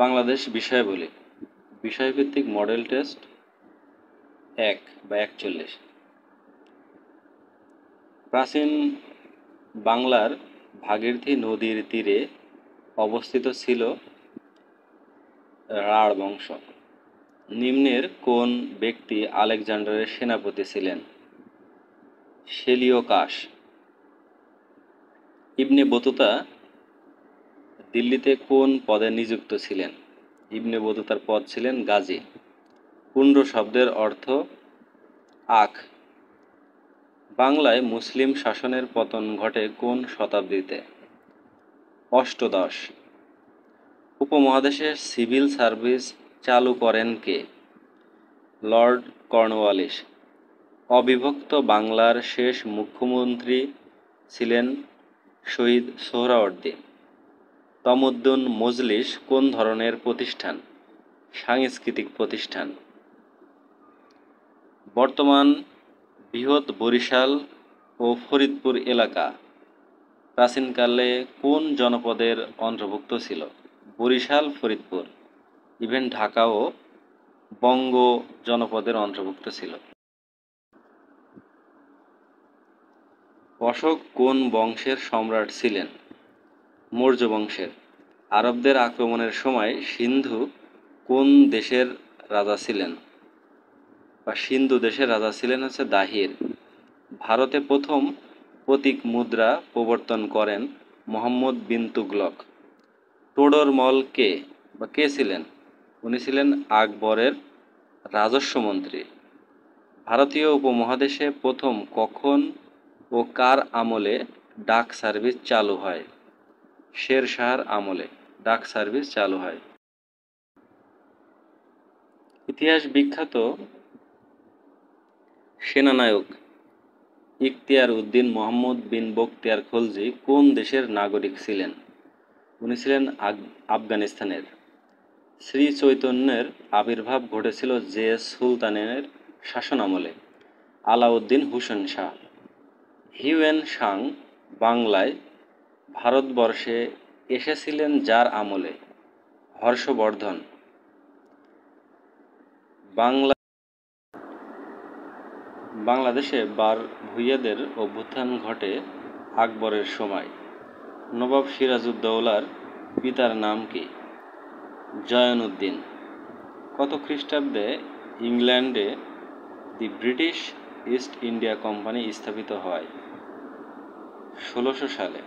বাংলাদেশ বিষয়াবলী বিষয়ভিত্তিক model test 1/41। প্রাচীন বাংলার ভাগীরথী নদীর তীরে অবস্থিত ছিল রাঢ় বংশ। নিম্নের কোন ব্যক্তি আলেকজান্ডারের সেনাপতি ছিলেন? সেলিওকাস। ইবনে বতুতা দিল্লিতে কোন পদে নিযুক্ত ছিলেন? ইবনে বতুতার পদ ছিলেন গাজী। পুন্ড শব্দের অর্থ আখ। বাংলায় মুসলিম শাসনের পতন ঘটে কোন শতাব্দীতে? অষ্টদশ। উপমহাদেশে সিভিল সার্ভিস চালু করেন কে? Lord Cornwallis. অবিভক্ত বাংলার শেষ মুখ্যমন্ত্রী ছিলেন শহীদ সোহরাওয়ার্দী। তমদ্দুন মজলিস কোন ধরনের প্রতিষ্ঠান? সাংস্কৃতিক প্রতিষ্ঠান। বর্তমান বৃহৎ বরিশাল ও ফরিদপুর এলাকা প্রাচীনকালে কোন জনপদের অন্তর্ভুক্ত ছিল? বরিশাল, ফরিদপুর। ইভেন ঢাকাও বঙ্গ জনপদের অন্তর্ভুক্ত ছিল। অশোক কোন বংশের সম্রাট ছিলেন? মৌর্য বংশের। আরবদের আক্রমণের সময় সিন্ধু কোন দেশের রাজা ছিলেন? সিন্ধু দেশের রাজা ছিলেন দাহির। ভারতে প্রথম প্রতীক মুদ্রা প্রবর্তন করেন মুহাম্মদ বিন তুগলক। টোডরমল কে ছিলেন? উনি ছিলেন আকবরের রাজস্ব মন্ত্রী। ভারতীয় উপমহাদেশে প্রথম কখন ও কার আমলে ডাক সার্ভিস চালু হয়? শের শাহর আমলে ডাক সার্ভিস চালু হয়। ইতিহাস বিখ্যাত সেনানায়ক ইখতিয়ার উদ্দিন মোহাম্মদ বিন বখতিয়ার খলজি কোন দেশের নাগরিক ছিলেন? উনি ছিলেন আফগানিস্তানের। শ্রী চৈতন্যের আবির্ভাব ঘটেছিল যে সুলতানের শাসনামলে? আলাউদ্দিন হোসেন শাহ। হিউয়েন সাং বাংলায় ভারতবর্ষে এসেছিলেন যার আমলে? হর্ষবর্ধন। বাংলাদেশে ভূঁইয়াদের অভ্যুত্থান ঘটে আকবরের সময়। নবাব সিরাজউদ্দৌলার পিতার নাম কি? জয়নুদ্দিন। কত খ্রিস্টাব্দে ইংল্যান্ডে দি ব্রিটিশ ইস্ট ইন্ডিয়া কোম্পানি স্থাপিত হয়? 1600 সালে।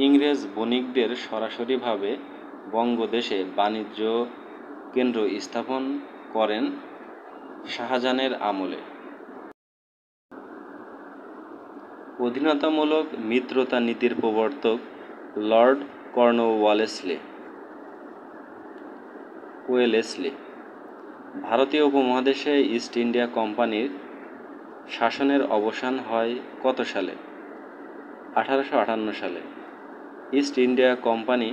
ইংরেজ বণিকদের সরাসরিভাবে বঙ্গদেশে বাণিজ্য কেন্দ্র স্থাপন করেন শাহজাহানের আমলে। অধীনতামূলক মিত্রতা নীতির প্রবর্তক লর্ড কর্নওয়ালিস। ভারতীয় উপমহাদেশে ইস্ট ইন্ডিয়া কোম্পানির শাসনের অবসান হয় কত সালে? 1858 সালে। ইস্ট ইন্ডিয়া কোম্পানি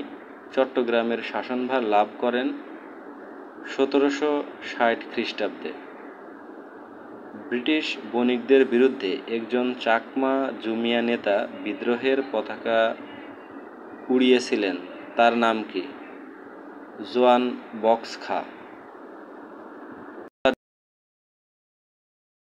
চট্টগ্রামের শাসনভার লাভ করেন 1760 খ্রিস্টাব্দে। ব্রিটিশ বণিকদের বিরুদ্ধে একজন চাকমা জুমিয়া নেতা বিদ্রোহের পতাকা উড়িয়েছিলেন, তার নাম কি? জোয়ান বক্স খাঁ।